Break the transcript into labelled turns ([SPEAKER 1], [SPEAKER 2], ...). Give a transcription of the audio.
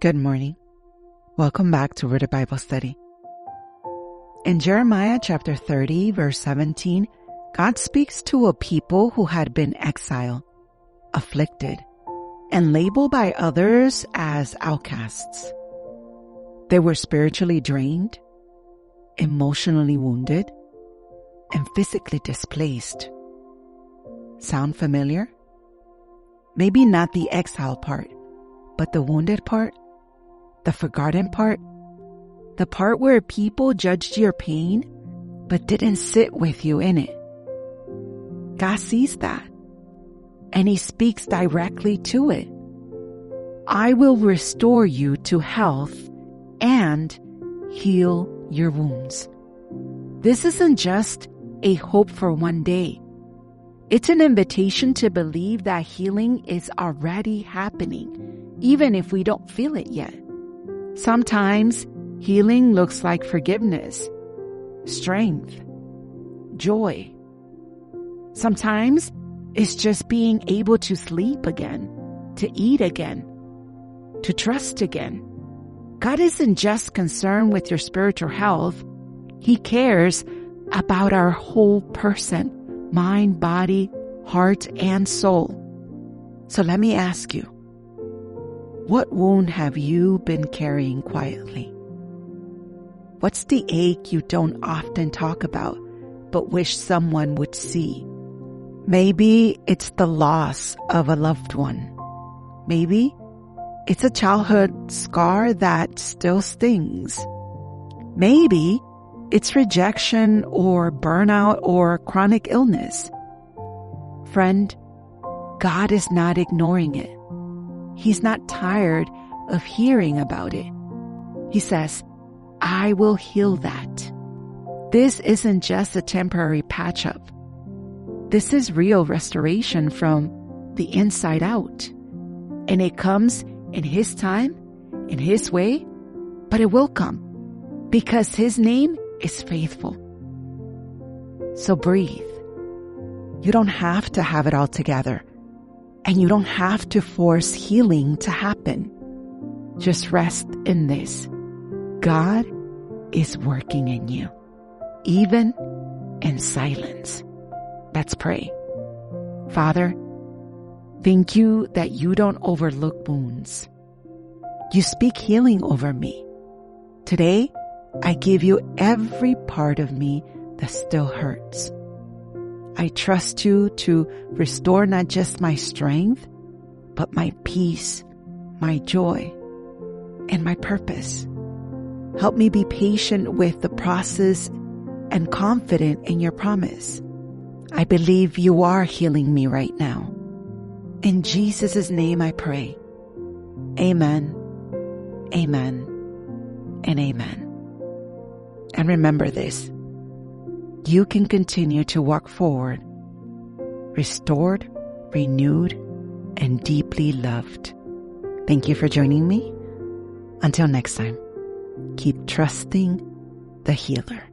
[SPEAKER 1] Good morning. Welcome back to Word Bible Study. In Jeremiah chapter 30, verse 17, God speaks to a people who had been exiled, afflicted, and labeled by others as outcasts. They were spiritually drained, emotionally wounded, and physically displaced. Sound familiar? Maybe not the exile part, but the wounded part, the forgotten part, the part where people judged your pain but didn't sit with you in it. God sees that, and He speaks directly to it. I will restore you to health and heal your wounds. This isn't just a hope for one day. It's an invitation to believe that healing is already happening, even if we don't feel it yet. Sometimes healing looks like forgiveness, strength, joy. Sometimes it's just being able to sleep again, to eat again, to trust again. God isn't just concerned with your spiritual health. He cares about our whole person, mind, body, heart, and soul. So let me ask you, what wound have you been carrying quietly? What's the ache you don't often talk about, but wish someone would see? Maybe it's the loss of a loved one. Maybe it's a childhood scar that still stings. Maybe it's rejection or burnout or chronic illness. Friend, God is not ignoring it. He's not tired of hearing about it. He says, I will heal that. This isn't just a temporary patch-up. This is real restoration from the inside out. And it comes in His time, in His way, but it will come because His name is faithful. So breathe. You don't have to have it all together. And you don't have to force healing to happen. Just rest in this. God is working in you, even in silence. Let's pray. Father, thank you that you don't overlook wounds. You speak healing over me. Today, I give you every part of me that still hurts. I trust you to restore not just my strength, but my peace, my joy, and my purpose. Help me be patient with the process and confident in your promise. I believe you are healing me right now. In Jesus' name I pray. Amen, amen, and amen. And remember this. You can continue to walk forward, restored, renewed, and deeply loved. Thank you for joining me. Until next time, keep trusting the healer.